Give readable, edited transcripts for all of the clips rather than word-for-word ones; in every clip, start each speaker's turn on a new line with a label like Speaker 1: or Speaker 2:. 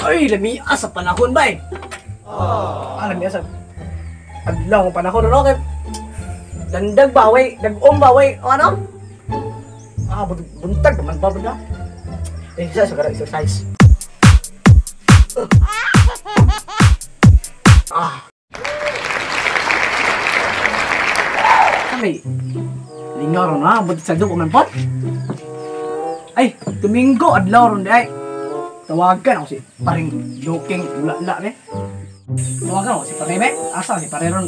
Speaker 1: Ay, lamias sa panahon ba eh. Lamias sa adlaw ng panahon, ano? Kaya dandag baway, dag-om baway, o ano? Buntag naman ba ba? Exercise, magara exercise. May lingaw ron na, buti sa dugo man po. Ay, Domingo, adlaw ron di ay. Tawagan ako si paring looking ula-ula be. Tawagan ako si Pareme, asa si Pareron.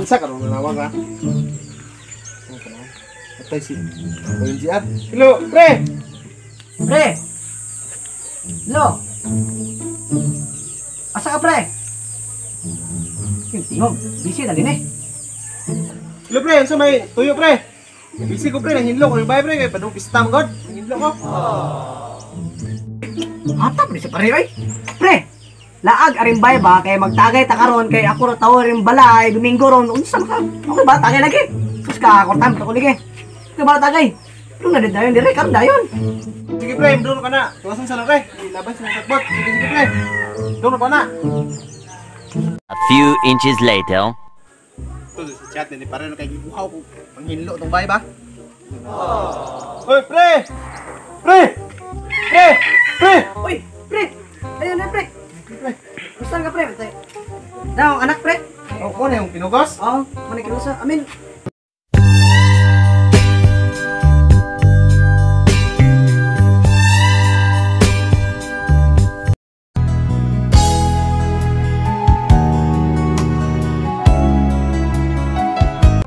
Speaker 2: Isa ka ron nanawag ha? Atay si Parinjiat. Hello, pre!
Speaker 1: Pre! Hello! Asa ka pre? Yung tingog, busy na din eh.
Speaker 2: Hello, pre! Ano may tuyo, pre? Busy ko, pre. Nanginlo ko yung bahay, pre. Kaya padung pista mo, God. Nanginlo ko.
Speaker 1: Hatap ni si Parero eh. Pre! Laag aring bay ba kay magtagay ta karon kay ako ra tawo ring balay Domingo ron unsa ka okay ba tagay lagi sus ka kortam ko lagi kay ba tagay lu na dayon dire karon dayon
Speaker 2: Sige, pre. Doon ka na. Tuwasan sa pre. Ilabas mo sa bot. Sige, pre. Doon ka na.
Speaker 3: A few inches later.
Speaker 2: Ito sa chat ni Parero kay gibuhaw ko. Panghinlo tong bahay ba? Hoy, pre! Pre! Pre! Pre!
Speaker 1: oy pre dayon na pre usan ka pre daw anak pre
Speaker 2: O, ko na yung pinugos?
Speaker 1: oh manik usa amin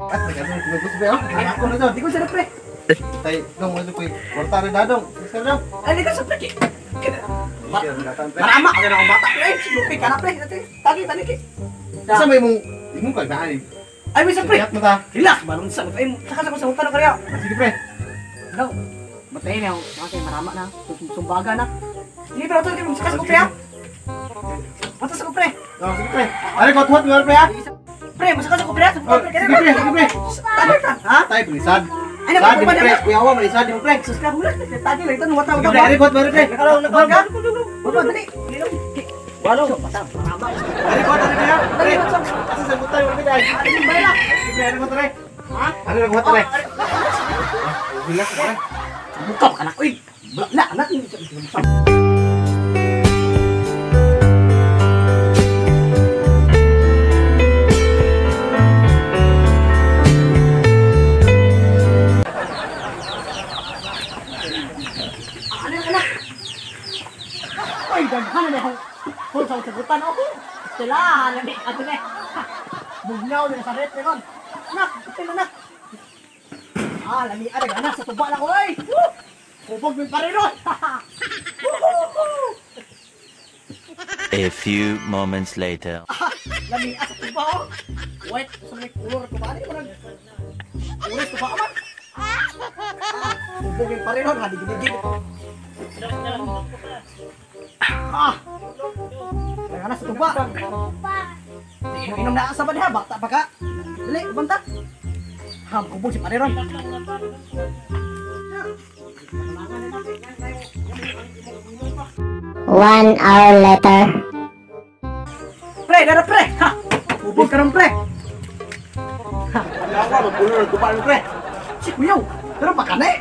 Speaker 2: At nagandang pinugos ba yun? Ako na doon.
Speaker 1: di ko sa pre
Speaker 2: Tay, dong, ano po yung kwartari na dong. Sige dong.
Speaker 1: ay di ka sa pre
Speaker 2: Sige, nagatan, pre.
Speaker 1: marama ka na ang bata pre lupi ka na pre tagi ki
Speaker 2: Sa may mong kagdaan eh.
Speaker 1: ay may sa pre
Speaker 2: Kayat mo ta.
Speaker 1: relax balon sa ay saka sa utang kaya
Speaker 2: Sige, pre.
Speaker 1: daw matay na okay marama na sumbaga na hindi pero to saka sa pre ha Mata sa pre
Speaker 2: O, sige, pre. Ari, kot-hot mo, pre, ha?
Speaker 1: pre masaka sa pre
Speaker 2: O, sige, pre, sige, pre.
Speaker 1: ha
Speaker 2: Tay, pelisad.
Speaker 1: Ay,
Speaker 2: Sad,
Speaker 1: naman,
Speaker 2: di mo, pre. Kuya Awa, malisad, di mo, pre.
Speaker 1: sus ka mula tadi lang ito wata
Speaker 2: Sige, pre. Ari, kot, pre.
Speaker 1: kalau nagbaga baba dali walo mata marama
Speaker 2: Ari, kot, pre, ha? Pre, asa sa butay, pre, dahil.
Speaker 1: ay bayla
Speaker 2: Sige, pre, ari, kot, pre. Ha? Ari, kot, pre. Relax, pre.
Speaker 1: buka ka na uy bala anak ini Ay, daghan na akong kung sa sagutan ako. Sila, lami, ato na. Bugnaw na sa red ron. Nak, sila nak. Lami, ada ganas sa tuba na ko, ay. Kupog min pare ron.
Speaker 3: A few moments later.
Speaker 1: Lami, sa tuba, oh. Wait, sa may kulor ko ba? Ano yung ulis tuba ka man? Kupog min pare ron, hadig-digig. Ganas sa tuba. Inom na sa ba bata pa ka? Dali, ubanta. Kubog si pare ron.
Speaker 4: One hour later.
Speaker 1: Pre, dara pre. Ha, kubog ka ron pre.
Speaker 2: Kuya Awa, magpulo ng tuba, pre.
Speaker 1: Si kuyaw, dara pa ka na eh.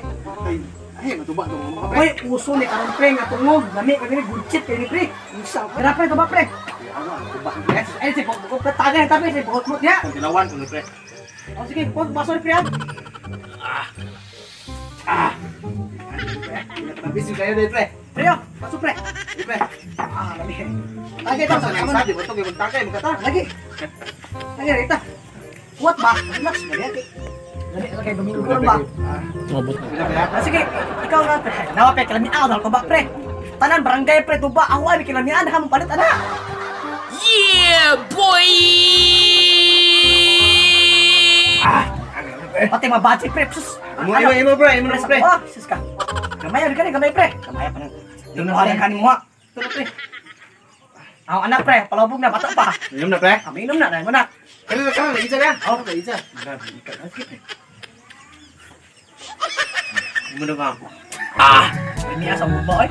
Speaker 2: Ay, matuba itong mga, pre.
Speaker 1: Uy, uso ni karon pre nga tungog. Lami ka gani good shit kay pre. Usa, dara pre to ba pre?
Speaker 2: Kuya Awa, tuba, pre.
Speaker 1: Ay, si pokok tagay ta pre, si pokok mo niya.
Speaker 2: Kung dilawan ko na, pre.
Speaker 1: O sige, pog baso pre.
Speaker 2: Busy kayo din, pre.
Speaker 1: Pre, baso pre.
Speaker 2: Sige, pre.
Speaker 1: Lami. Tagay ta
Speaker 2: Sa
Speaker 1: sa
Speaker 2: nang
Speaker 1: kaman.
Speaker 2: sa, di mo ito, magtagay, magkata.
Speaker 1: Lagi. Lagi rita. Kuat ba? Relax ba yan? Lagi kay Domingo ba? Sige, ikaw na pre. Nawa pre, kalami ako ko ba pre? Tanan barangay pre tuba, ako ay kilamian ha palit ana.
Speaker 3: Yeah, boy!
Speaker 1: Pati mabati pre. Sus.
Speaker 2: Imo, pre. Imo, pre.
Speaker 1: Oh, sus ka. Gamay ka ni gamay pre. Gamay pa. Tinuhalan ka ni mo. Tulo pre. Ang anak pre, palabog na bata pa.
Speaker 2: Inom na, pre.
Speaker 1: Aminom na dai mo na.
Speaker 2: Kaya na, isa na. Oo, isa. Muna ka.
Speaker 1: Ini asam mo eh.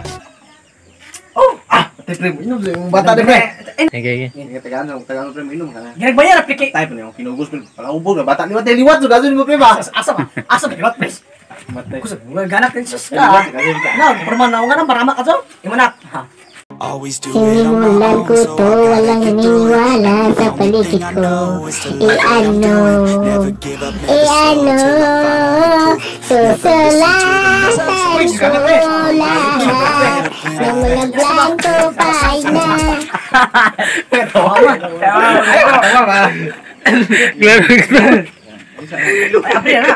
Speaker 1: Oh,
Speaker 2: Ate pre, inom sa yung bata din pre.
Speaker 3: Okay.
Speaker 2: Tagaan pre, inom ka na.
Speaker 1: ginagbayar aplikay.
Speaker 2: Tayo pa niyo, kinugos pre. Palaubog na bata. Liwat liwat, so gazon mo pre ba?
Speaker 1: Asam liwat pres.
Speaker 2: Matay.
Speaker 1: Kusog mo ganap din sus
Speaker 2: Liwat,
Speaker 1: ka.
Speaker 2: gazon ka.
Speaker 1: Na, permana nga nang marama ka so. Imanak.
Speaker 4: Sinimulan ko to, walang iniwala sa paligid ko. Iano, susulahan ko lahat. Namulaglan ko pa na.
Speaker 2: Tawa ba?
Speaker 1: Ay, apre na.